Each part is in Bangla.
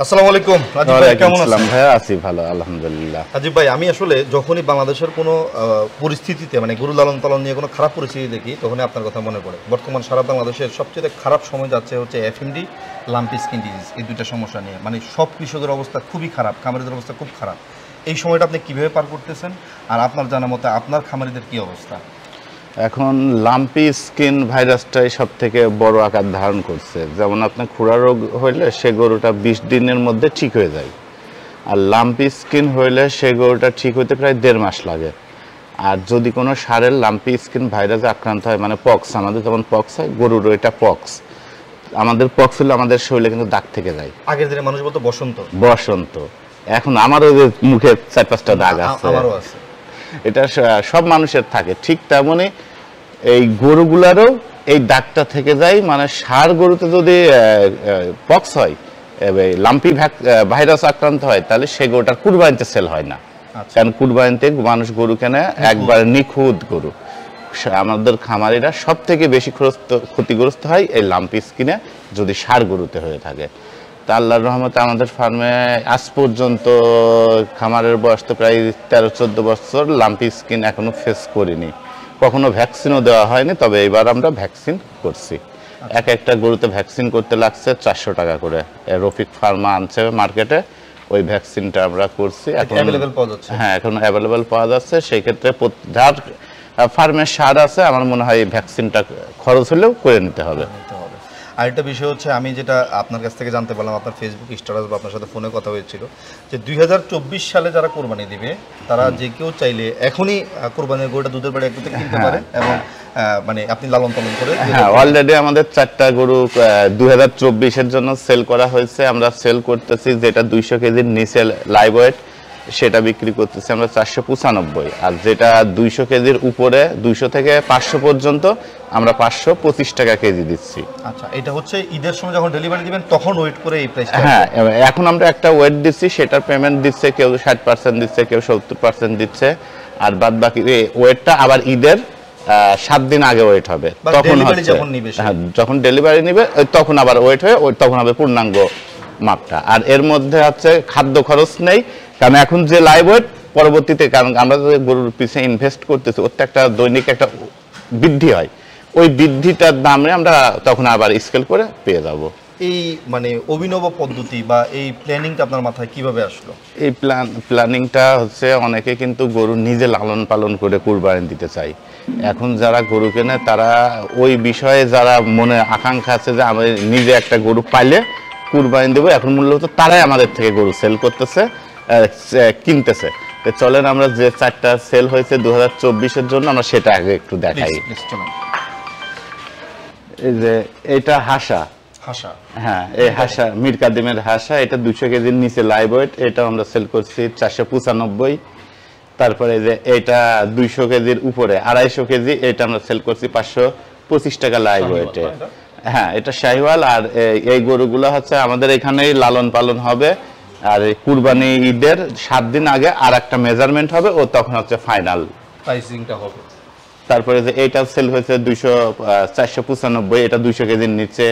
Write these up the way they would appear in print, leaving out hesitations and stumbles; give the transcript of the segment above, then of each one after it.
আসসালামু আলাইকুম রাজীব ভাই, কেমন আছেন? ভাইয়া আছি ভালো আলহামদুলিল্লাহ। রাজীব ভাই, আমি আসলে যখনই বাংলাদেশের কোনো পরিস্থিতিতে মানে গরু লালন পালন নিয়ে কোনো খারাপ পরিস্থিতি দেখি তখনই আপনার কথা মনে পড়ে। বর্তমান সারা বাংলাদেশের সবচেয়ে খারাপ সময় যাচ্ছে হচ্ছে এফএমডি, লাম্পি স্কিন ডিজিজ, এই দুইটা সমস্যা নিয়ে। মানে সব কৃষকের অবস্থা খুবই খারাপ, খামারিদের অবস্থা খুব খারাপ। এই সময়টা আপনি কীভাবে পার করতেছেন, আর আপনার জানা মতে আপনার খামারিদের কী অবস্থা? এখন লাম্পি স্কিন ভাইরাসটাই সব থেকে বড় আকার ধারণ করছে। যেমন আপনার খুরা রোগ হইলে সে গরুটা 20 দিনের মধ্যে ঠিক হয়ে যায়, আর লাম্পি স্কিন হইলে সে গরুটা ঠিক হতে প্রায় 1.5 মাস লাগে। আর যদি কোনো ষাঁড়ের লাম্পি স্কিন ভাইরাসে আক্রান্ত হয়, মানে পক্স, আমাদের যেমন পক্স হয়, গরুরও এটা পক্স। আমাদের পক্স হলে আমাদের শরীরে কিন্তু দাগ থেকে যায়। আগের দিনে মানুষ বলতো বসন্ত বসন্ত, এখন আমারও মুখে 4-5টা দাগ আছে, আমারও আছে। এটা সব মানুষের থাকে। ঠিক তেমনই এই গরুগুলারও এই দাগটা থেকে যায়। মানে ষাঁড় গরুতে যদি পক্স হয়, লাম্পি ভাইরাস আক্রান্ত হয়, তাহলে সে গরুটার কুরবানিতে সেল হয় না। কারণ কুরবানিতে মানুষ গরু কেনে একবার নিখুঁত গরু। আমাদের খামারিরা সব থেকে বেশি ক্ষতিগ্রস্ত হয় এই লাম্পি স্কিনে যদি ষাঁড় গরুতে হয়ে থাকে। তা আল্লাহর রহমতে আমাদের ফার্মে আজ পর্যন্ত খামারের বয়স তো প্রায় 13-14 বছর, লাম্পি স্কিন এখনো ফেস করিনি। কখনো ভ্যাকসিনও দেওয়া হয়নি, তবে এবার আমরা ভ্যাকসিন করছি। একটা গরুতে ভ্যাকসিন করতে লাগছে 400 টাকা করে। রফিক ফার্মা আনছে মার্কেটে, ওই ভ্যাকসিনটা আমরা করছি। এখন অ্যাভেলেবল পাওয়া যাচ্ছে? হ্যাঁ, এখন অ্যাভেলেবল পাওয়া যাচ্ছে। সেই ক্ষেত্রে যার ফার্মের ষাঁড় আছে, আমার মনে হয় এই ভ্যাকসিনটা খরচ হলেও করে নিতে হবে। আরেকটা বিষয় হচ্ছে, আমি যেটা আপনার কাছ থেকে জানতে পারলাম, আপনার ফেসবুক স্ট্যাটাস বা আপনার সাথে ফোনে কথা হয়েছিল, যে 2024 সালে যারা কোরবানি দিবে তারা যে কেউ চাইলে এখনই কোরবানির গরুটা দুধের বাড়ি একটু থেকে কিনতে পারে, এবং মানে আপনি লালন পালন করে। হ্যাঁ, অলরেডি আমাদের 4টা গরু 2024-এর জন্য সেল করা হয়েছে। আমরা সেল করতেছি যেটা 200 কেজির নিচে লাইভ ওয়েট, সেটা বিক্রি করতেছি আমরা 495। আর যেটা 200 কেজির উপরে, 200 থেকে 500 পর্যন্ত, আমরা 525 টাকা কেজি দিচ্ছি। আচ্ছা, এটা হচ্ছে ঈদের সময় যখন ডেলিভারি দিবেন তখন ওয়েট করে এই প্রাইসটা? হ্যাঁ, এখন আমরা একটা ওয়েট দিচ্ছি, সেটার পেমেন্ট দিচ্ছে কেউ 60% দিচ্ছে, কেউ 70% দিচ্ছে। আর বাদ বাকি ওয়েটটা আবার ঈদের 7 দিন আগে ওয়েট হবে, তখন যখন ডেলিভারি নিবে তখন আবার ওয়েট হয়ে তখন হবে পূর্ণাঙ্গ মাপটা। আর এর মধ্যে হচ্ছে খাদ্য খরচ নেই, কারণ এখন যে লাইভ ওয়েট পরবর্তীতে, কারণ আমরা যে গরুর পিছনে ইনভেস্ট করতেছি, ওর একটা দৈনিক একটা বৃদ্ধি হয়, ওই বৃদ্ধিটার দামে আমরা তখন আবার স্কেল করে পেয়ে যাব। এই মানে অভিনব পদ্ধতি বা এই প্ল্যানিংটা আপনার মাথায় কিভাবে আসলো? এই প্ল্যানিংটা হচ্ছে, অনেকে কিন্তু গরু নিজে লালন পালন করে কুরবানি দিতে চায়। এখন যারা গরু কেনে তারা ওই বিষয়ে যারা মনে আকাঙ্ক্ষা আছে যে আমি নিজে একটা গরু পাইলে কুরবানি দেবো, এখন মূলত তারাই আমাদের থেকে গরু সেল করতেছে, কিনতেছে। চলেন আমরা যে 4টা সেল হয়েছে 2024-এর জন্য, আমরা সেটা আগে একটু দেখাই। এই যে এটা হাসা, হ্যাঁ, এই হাসা মীর কাদিমের হাসা, এটা 200 কেজির নিচে লাইভ ওয়েট, এটা আমরা সেল করছি 495। তারপরে যে এটা 200 কেজির উপরে 250 কেজি, এটা আমরা সেল করছি 525 টাকা লাইভ ওয়েটে। হ্যাঁ, এটা শাহিওয়াল। আর এই গরুগুলো হচ্ছে আমাদের এখানেই লালন পালন হবে, আর কুরবানি ঈদের 7 দিন আগে আর একটা মেজারমেন্ট হবে, ও তখন হচ্ছে ফাইনাল প্রাইসিংটা হবে। তারপরে যে এটা সেল হয়েছে 495, এটা 200 কেজির নিচে।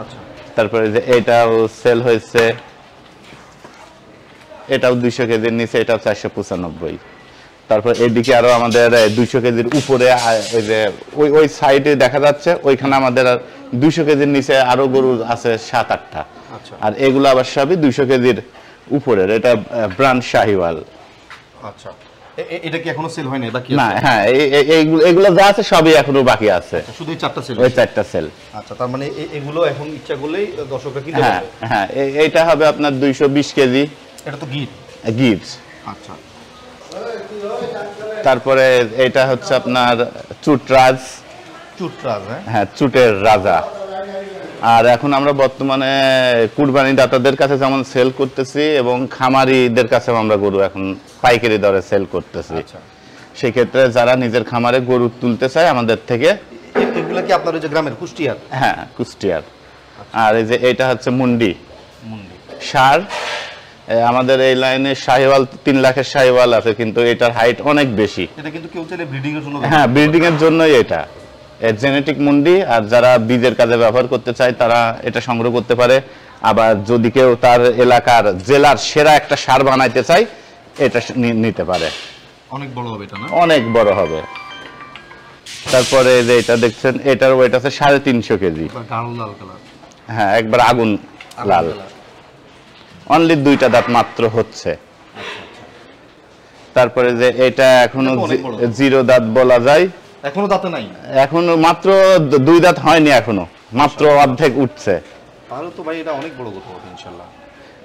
আচ্ছা, তারপরে যে এটাও সেল হয়েছে, এটাও 200 কেজির নিচে, এটাও 495। তারপর এদিকে আরো আমাদের 200 কেজির উপরে, ওই যে ওই সাইডে দেখা যাচ্ছে, ওইখানে আমাদের 200 কেজির নিচে আরো গরু আছে 7-8টা। আর এগুলো আবার সবই 200 কেজির উপরের, এটা ব্রান্ড শাহিওয়াল। আচ্ছা, এটা কি এখনো সেল হয়নি বাকি? না, হ্যাঁ, এগুলো যা আছে সবই এখনো বাকি আছে, শুধু 4টা সেল। ওই 4টা সেল। আচ্ছা, তার মানে এগুলো এখন ইচ্ছা করলেই দর্শকরা কিনতে পারবে? হ্যাঁ, এইটা হবে আপনার 220 কেজি। এটা তো গির। আচ্ছা, তারপরে এটা হচ্ছে আপনার চুটরাজ। হ্যাঁ, চুটের রাজা। আর এখন আমরা বর্তমানে কুরবানি দাতাদের কাছে যেমন সেল করতেছি, এবং খামারিদের কাছে আমরা গরু এখন পাইকারি দরে সেল করতেছি। সেই ক্ষেত্রে যারা নিজের খামারে গরু তুলতে চায় আমাদের থেকে। এগুলো কি আপনার ওই যে গ্রামের কুষ্টিয়ার? হ্যাঁ, কুষ্টিয়ার। আর এই যে এটা হচ্ছে মুন্ডি ষাঁড়। আমাদের এই লাইনে শাহিওয়াল 3 লাখের শাহিওয়াল আছে, কিন্তু এটার হাইট অনেক বেশি। এটা কিন্তু কেউ চাইলে ব্রিডিং এর জন্য, হ্যাঁ, ব্রিডিং এর জন্যই এটা জেনেটিক মুন্ডি। আর যারা বীজের কাজে ব্যবহার করতে চায় তারা এটা সংগ্রহ করতে পারে। আবার যদি কেউ তার এলাকার জেলার সেরা একটা সার বানাইতে চায় এটা নিতে পারে। অনেক বড় হবে এটা না? অনেক বড় হবে। তারপরে যে এটা দেখছেন এটার ওয়েট আছে 350 কেজি। গাঢ় লাল কালার। হ্যাঁ, একবার আগুন লাল। অনলি 2টা দাঁত মাত্র হচ্ছে। তারপরে যে এটা এখনো 0 দাঁত বলা যায়। এখনো দাঁতে নাই? এখনো মাত্র 2 দাঁত হয়নি, এখনো মাত্র অর্ধেক উঠছে। তাহলে তো ভাই এটা অনেক বড় কথা হবে ইনশাআল্লাহ।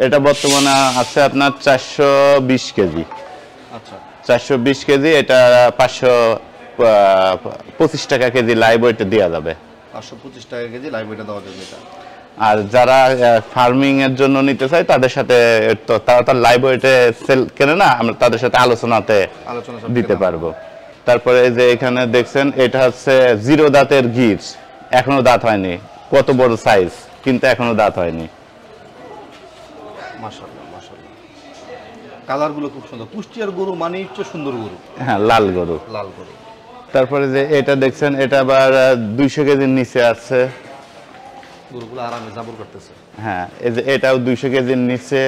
এটা বর্তমানে আছে আপনার 420 কেজি। আচ্ছা, 420 কেজি। এটা 525 টাকা কেজি লাইভ ওয়েটে দেওয়া যাবে। 525 টাকা কেজি লাইভ ওয়েটে দেওয়া যাবে এটা। আর যারা ফার্মিং এর জন্য নিতে চায় তাদের সাথে তারা তার লাইভ ওয়েটে সেল কেনে না, আমরা তাদের সাথে আলোচনা দিতে পারবো। তারপরে যে এখানে দেখছেন এটা হচ্ছে 0 দাঁতের গির, এখনো দাঁত হয়নি। কত বড় সাইজ, কিন্তু এখনো দাঁত হয়নি। মাশাআল্লাহ মাশাআল্লাহ, কালারগুলো খুব সুন্দর। কুষ্টিয়ার গরু মানে হচ্ছে সুন্দর গরু। হ্যাঁ, লাল গরু। লাল গরু। তারপরে যে এটা দেখছেন এটা আবার 200 কেজির নিচে আছে। গরুগুলো আরামে জাবর করতেছে। হ্যাঁ, এই যে এটাও 200 কেজির নিচে।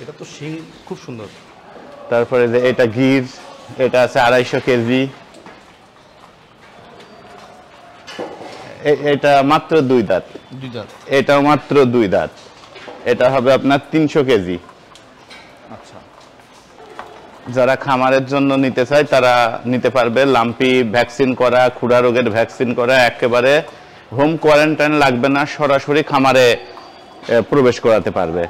এটা তো শিং খুব সুন্দর। তারপরে যে এটা গির, এটা আছে 250 কেজি। এটা মাত্র 2 দাঁত। 2 দাঁত। এটাও মাত্র 2 দাঁত। এটা হবে আপনার 300 কেজি। আচ্ছা, যারা খামারের জন্য নিতে চায় তারা নিতে পারবে। লাম্পি ভ্যাকসিন করা, খুরা রোগের ভ্যাকসিন করা, একেবারে হোম কোয়ারেন্টাইন লাগবে না, সরাসরি খামারে প্রবেশ করাতে পারবে।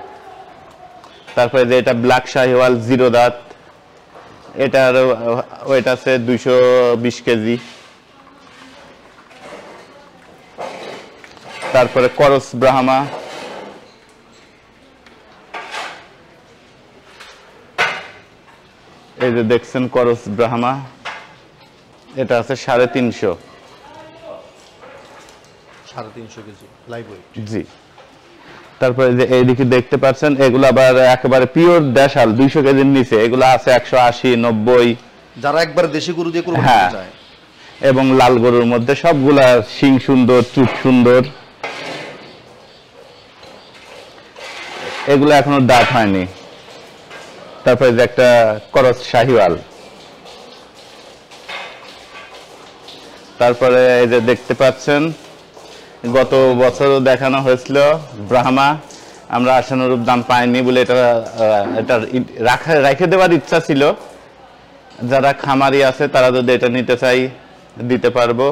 তারপরে যে এটা ব্ল্যাক শাহিওয়াল 0 দাঁত, এটার ওয়েট আছে 220 কেজি। তারপরে করস ব্রাহ্মা, এই যে দেখছেন করস ব্রাহ্মা, এটা আছে 350। 350 কেজি লাইভ ওয়েট। জি। তারপরে যে এইদিকে দেখতে পাচ্ছেন এগুলো আবার একেবারে পিওর দেশাল 200 কেজির নিচে। এগুলো আছে 180, 90। যারা একবার দেশি গরু দিয়ে কুরবানি হ্যাঁ, দিতে চায়। এবং লাল গরুর মধ্যে সবগুলা শিং সুন্দর, চুট সুন্দর। এগুলো এখনো দাঁত হয়নি। তারপরে যে একটা করস শাহিওয়াল। তারপরে এই যে দেখতে পাচ্ছেন গত বছরও দেখানো হয়েছিল ব্রাহ্মা, আমরা আশানুরূপ দাম পাইনি বলে এটা রেখে দেওয়ার ইচ্ছা ছিল। যারা খামারি আছে তারা যদি এটা নিতে চাই দিতে পারবো।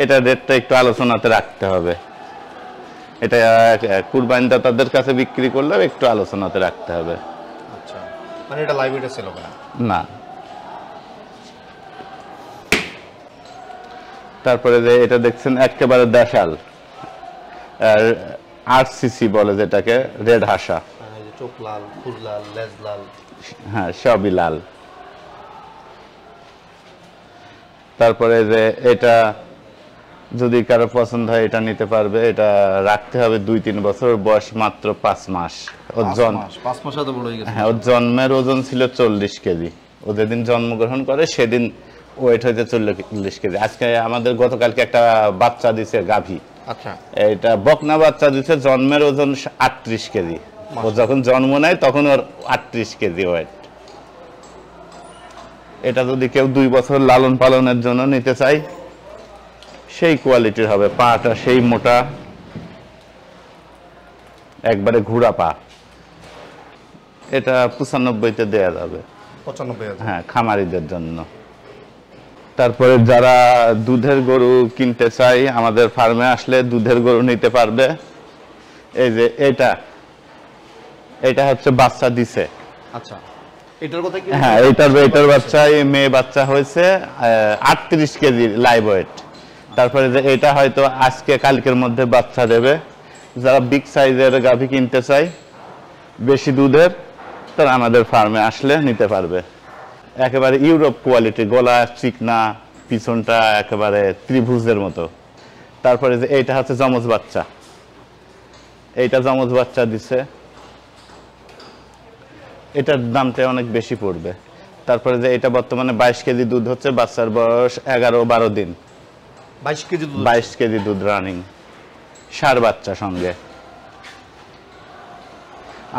এটা রেটটা একটু আলোচনাতে রাখতে হবে। এটা কুরবানিদাতাদের কাছে বিক্রি করলেও একটু আলোচনাতে রাখতে হবে। আচ্ছা, মানে এটা লাইভ ওয়েটে সেল হবে না? না। তারপরে যে এটা দেখছেন একেবারে দেশাল, আরসিসি বলে যেটাকে, রেড হাসা। চোখ লাল, খুর লাল, লেজ লাল। হ্যাঁ, সবই লাল। তারপরে যে এটা যদি কারো পছন্দ হয় এটা নিতে পারবে। এটা রাখতে হবে 2-3 বছর, বয়স মাত্র 5 মাস। 5 মাস এত বড় হয়ে গেছে? হ্যাঁ, ওর জন্মের ওজন ছিল 40 কেজি। ও যেদিন জন্মগ্রহণ করে সেদিন ওয়েট হয়েছে 40 কেজি। আজকে আমাদের গতকালকে একটা বাচ্চা দিছে গাভী। আচ্ছা, এটা বকনা বাচ্চা দিছে, জন্মের ওজন 38 কেজি। ও যখন জন্ম নেয় তখন ওর 38 কেজি ওয়েট। এটা যদি কেউ 2 বছর লালন পালনের জন্য নিতে চায় সেই কোয়ালিটির হবে। পাটা সেই মোটা, একবারে ঘুরা পা। এটা 95-তে দেয়া যাবে। 95,000? হ্যাঁ, খামারিদের জন্য। তারপরে যারা দুধের গরু কিনতে চায় আমাদের ফার্মে আসলে দুধের গরু নিতে পারবে। এই যে এটা হচ্ছে বাচ্চা দিছে। আচ্ছা, এটার কথা কি? হ্যাঁ, এটার বাচ্চা মেয়ে বাচ্চা হয়েছে 38 কেজি লাইভ ওয়েট। তারপরে যে এটা হয়তো আজকে কালকের মধ্যে বাচ্চা দেবে। যারা বিগ সাইজের গাভী কিনতে চায় বেশি দুধের, তারা আমাদের ফার্মে আসলে নিতে পারবে। একেবারে ইউরোপ কোয়ালিটি, গলা চিকনা, পিছনটা একেবারে ত্রিভুজের মতো। তারপরে যে এইটা হচ্ছে যমজ বাচ্চা। এইটা যমজ বাচ্চা দিছে, এটার দামটা অনেক বেশি পড়বে। তারপরে যে এটা বর্তমানে 22 কেজি দুধ হচ্ছে, বাচ্চার বয়স 11-12 দিন। 22 কেজি দুধ? 22 কেজি দুধ রানিং। ষাঁড় বাচ্চা সঙ্গে।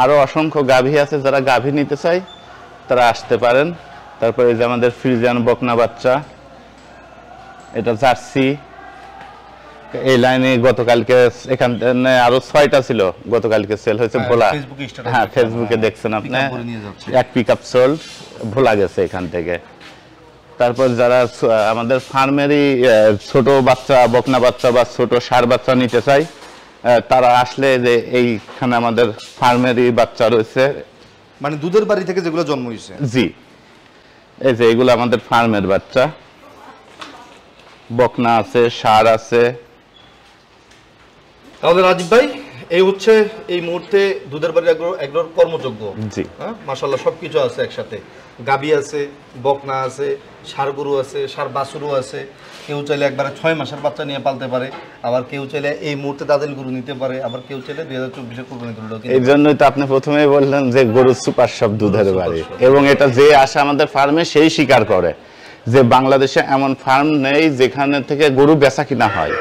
আরো অসংখ্য গাভী আছে, যারা গাভী নিতে চায় তারা আসতে পারেন। তারপরে এই যে আমাদের ফ্রিজিয়ান বকনা বাচ্চা, এটা জার্সি। এই লাইনে গতকালকে এখান থেকে আরো 6টা ছিল, গতকালকে সেল হয়েছে ভোলা। হ্যাঁ, ফেসবুকে দেখছেন আপনি, এক পিক আপ সোল্ড, ভোলা গেছে এখান থেকে। তারপর যারা আমাদের ফার্মেরই ছোট বাচ্চা বকনা বাচ্চা বা ছোট ষাঁড় বাচ্চা নিতে চায় তারা আসলে যে এইখানে আমাদের ফার্মেরই বাচ্চা রয়েছে, মানে দুধের বাড়ি থেকে যেগুলো জন্ম হয়েছে। জি, এই যে এগুলো আমাদের ফার্মের বাচ্চা, বকনা আছে, ষাঁড় আছে। তাহলে রাজীব ভাই, এই হচ্ছে এই মুহূর্তে দুধের বাড়ি এগুলোর কর্মযোগ্য। জি, হ্যাঁ, মাশাআল্লাহ সবকিছু আছে একসাথে। গাবি আছে, বকনা আছে, ষাঁড় গরু আছে, ষাঁড় বাছুরও আছে। কেউ চাইলে একবারে 6 মাসের বাচ্চা নিয়ে পালতে পারে, আবার কেউ চাইলে এই মুহূর্তে দাদিল গরু নিতে পারে, আবার কেউ চাইলে 2024 কুরবানি গরু। এই জন্যই তো আপনি প্রথমেই বললেন যে গরু সুপার সব দুধের বাড়ি, এবং এটা যে আসে আমাদের ফার্মে সেই স্বীকার করে যে বাংলাদেশে এমন ফার্ম নেই যেখানে থেকে গরু বেচা কিনা হয়।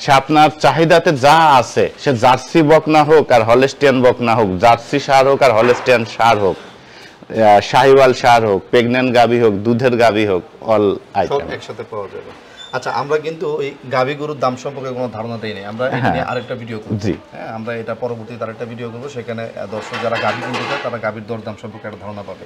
সে আপনার চাহিদাতে যা আছে, সে জার্সি বকনা হোক আর হলস্টিয়ান বকনা হোক, জার্সি ষাঁড় হোক আর হলস্টিয়ান ষাঁড় হোক, শাহিওয়াল ষাঁড় হোক, প্রেগন্যান্ট গাভী হোক, দুধের গাভী হোক, অল আইটেম একসাথে পাওয়া যাবে। আচ্ছা, আমরা কিন্তু এই গাভী গরুর দাম সম্পর্কে কোনো ধারণা দেই নাই, আমরা এটা নিয়ে আরেকটা ভিডিও করব। জি, হ্যাঁ, আমরা এটা পরবর্তীতে আরেকটা ভিডিও করব, সেখানে দর্শক যারা গাভী কিনতে চায় তারা গাভীর দরদাম সম্পর্কে একটা ধারণা পাবে।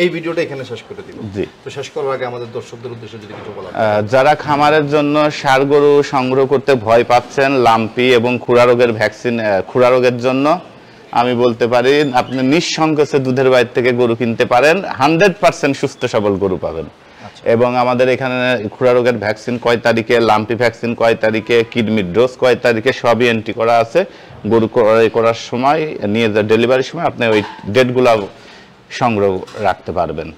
এই ভিডিওটা এখানে শেষ করে দিব। জি, তো শেষ করার আগে আমাদের দর্শকদের উদ্দেশ্যে যদি কিছু বলা। যারা খামারের জন্য ষাঁড় গরু সংগ্রহ করতে ভয় পাচ্ছেন, লাম্পি এবং খুরা রোগের ভ্যাকসিন, খুরা রোগের জন্য আমি বলতে পারি আপনি নিঃসংকোচে দুধের বাইরে থেকে গরু কিনতে পারেন, 100% সুস্থ সবল গরু পাবেন। এবং আমাদের এখানে খুরা রোগের ভ্যাকসিন কয় তারিখে, লাম্পি ভ্যাকসিন কয় তারিখে, কিডনির ডোজ কয় তারিখে, সবই এন্ট্রি করা আছে। গরু করার সময় নিয়ে যা ডেলিভারির সময় আপনি ওই ডেটগুলো সংগ্রহ রাখতে পারবেন।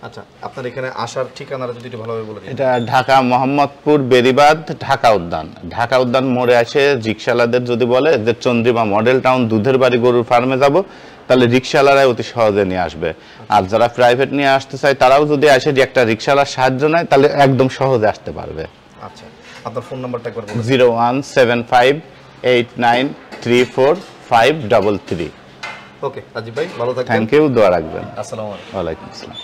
আচ্ছা, আপনার এখানে আসার ঠিকানাটা যদি একটু ভালোভাবে বলে দিন। এটা ঢাকা মোহাম্মদপুর বেরিবাদ ঢাকা উদ্যান। ঢাকা উদ্যান মোড়ে আসে রিক্সাওয়ালাদের যদি বলে যে চন্দ্রিমা মডেল টাউন দুধের বাড়ি গরুর ফার্মে যাব, তাহলে রিক্সাওয়ালারাই অতি সহজে নিয়ে আসবে। আর যারা প্রাইভেট নিয়ে আসতে চায় তারাও যদি আসে যে একটা রিক্সাওয়ালার সাহায্য নেয়, তাহলে একদম সহজে আসতে পারবে। আচ্ছা, আপনার ফোন নাম্বারটা একবার বলুন। 01758934533। ওকে রাজীব ভাই, ভালো থাকবেন। থ্যাংক ইউ, দোয়া রাখবেন। আসসালামু আলাইকুম। ওয়ালাইকুম আসসালাম।